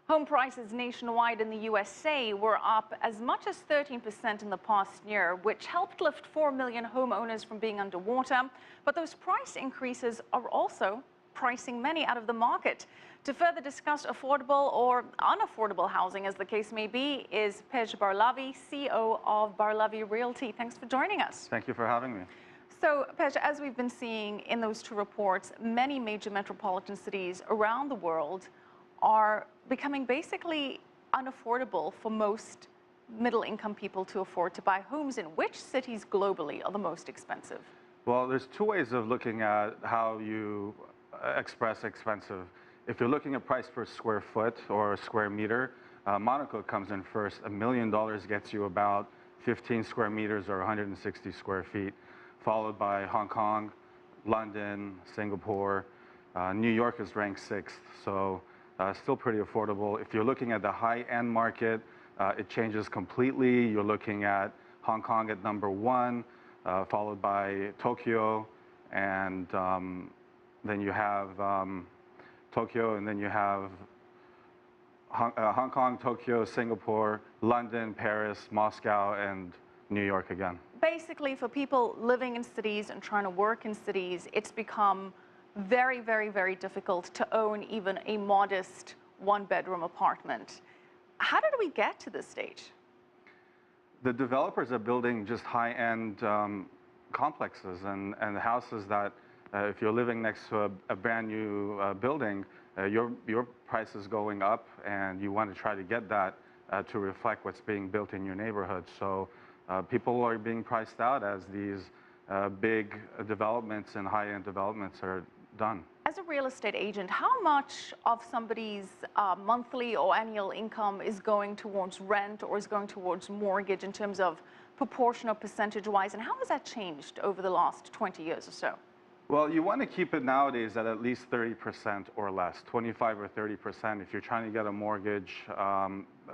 Home prices nationwide in the USA were up as much as 13% in the past year, which helped lift 4 million homeowners from being underwater. But those price increases are also pricing many out of the market. To further discuss affordable or unaffordable housing, as the case may be, is Pej Barlavi, CEO of Barlavi Realty. Thanks for joining us. Thank you for having me. So, Pej, as we've been seeing in those two reports, many major metropolitan cities around the world are becoming basically unaffordable for most middle-income people to afford to buy homes in. Which cities globally are the most expensive? Well, there's two ways of looking at how you express expensive. If you're looking at price per square foot or square meter, Monaco comes in first. $1 million gets you about 15 square meters or 160 square feet, followed by Hong Kong, London, Singapore. New York is ranked 6th, so still pretty affordable. If you're looking at the high-end market, it changes completely. You're looking at Hong Kong at #1, followed by Tokyo, and then you have Tokyo, and then you have Hong Kong, Tokyo, Singapore, London, Paris, Moscow, and New York again. Basically, for people living in cities and trying to work in cities, it's become very, very, very difficult to own even a modest one-bedroom apartment. How did we get to this stage? The developers are building just high-end complexes and houses that if you're living next to a brand new building, your price is going up, and you want to try to get that to reflect what's being built in your neighborhood. So people are being priced out as these big developments and high-end developments are done. As a real estate agent, how much of somebody's monthly or annual income is going towards rent or is going towards mortgage in terms of proportion or percentage-wise, and how has that changed over the last 20 years or so? Well, you want to keep it nowadays at least 30% or less, 25 or 30%. If you're trying to get a mortgage,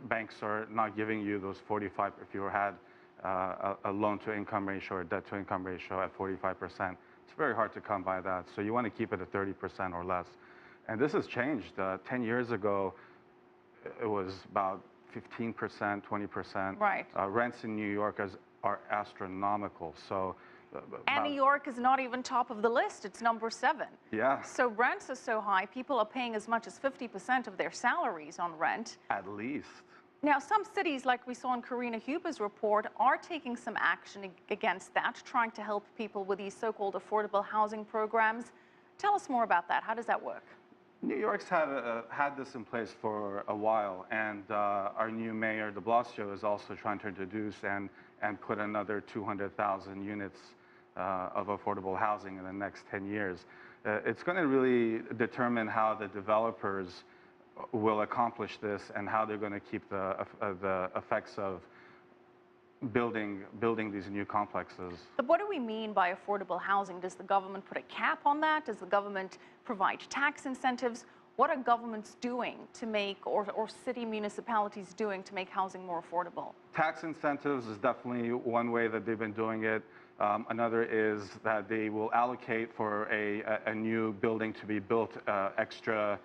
banks are not giving you those 45. If you had a loan-to-income ratio or debt-to-income ratio at 45%, it's very hard to come by that. So you want to keep it at 30% or less. And this has changed. 10 years ago, it was about 15%, 20%. Right. Rents in New York are astronomical. So. And New York is not even top of the list. It's #7. Yeah. So rents are so high, people are paying as much as 50% of their salaries on rent. At least. Now, some cities, like we saw in Karina Huber's report, are taking some action against that, trying to help people with these so-called affordable housing programs. Tell us more about that. How does that work? New York's had this in place for a while, and our new mayor, de Blasio, is also trying to introduce and put another 200,000 units of affordable housing in the next 10 years. It's going to really determine how the developers will accomplish this and how they're going to keep the effects of building these new complexes. But what do we mean by affordable housing? Does the government put a cap on that? Does the government provide tax incentives? What are governments doing to make, or city municipalities doing to make housing more affordable? Tax incentives is definitely one way that they've been doing it. Another is that they will allocate for a new building to be built extra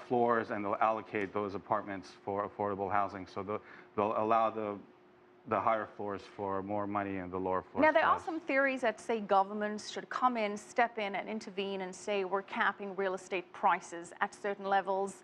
floors, and they'll allocate those apartments for affordable housing. So they'll allow the higher floors for more money and the lower floors. Now, there are some theories that say governments should come in, step in and intervene and say we're capping real estate prices at certain levels.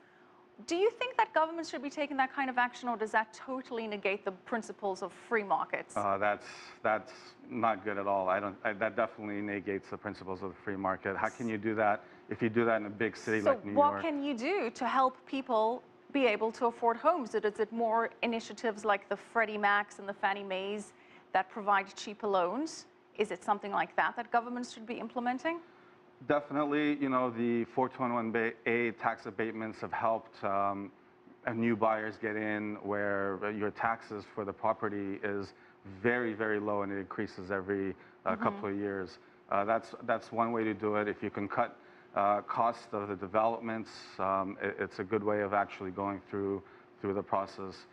Do you think that governments should be taking that kind of action, or does that totally negate the principles of free markets? That's not good at all. That definitely negates the principles of the free market. How can you do that if you do that in a big city like New York? So what can you do to help people be able to afford homes? Is it more initiatives like the Freddie Macs and the Fannie Maes that provide cheaper loans? Is it something like that that governments should be implementing? Definitely, you know, the 421A tax abatements have helped new buyers get in, where your taxes for the property is very, very low, and it increases every couple of years. That's one way to do it. If you can cut cost of the developments, it's a good way of actually going through the process.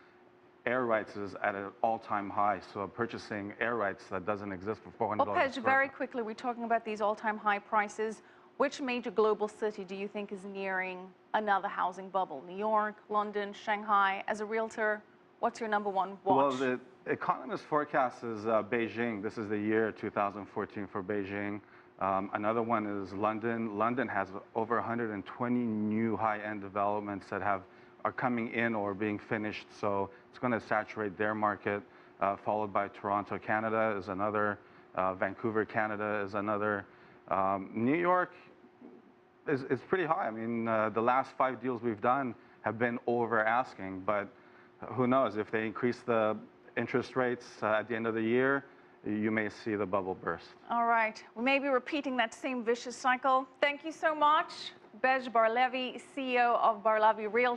Air rights is at an all-time high, so purchasing air rights that doesn't exist for $400. Well, Pej, very quickly, we're talking about these all-time high prices. Which major global city do you think is nearing another housing bubble? New York, London, Shanghai? As a realtor, what's your number one watch? Well, the economist forecast is Beijing. This is the year 2014 for Beijing. Another one is London. London has over 120 new high-end developments that are coming in or being finished, so it's going to saturate their market. Followed by Toronto, Canada is another. Vancouver, Canada is another. New York is pretty high. I mean, the last 5 deals we've done have been over asking, but who knows? If they increase the interest rates at the end of the year, you may see the bubble burst. All right. We may be repeating that same vicious cycle. Thank you so much, Pej Barlavi, CEO of Barlavi Realty.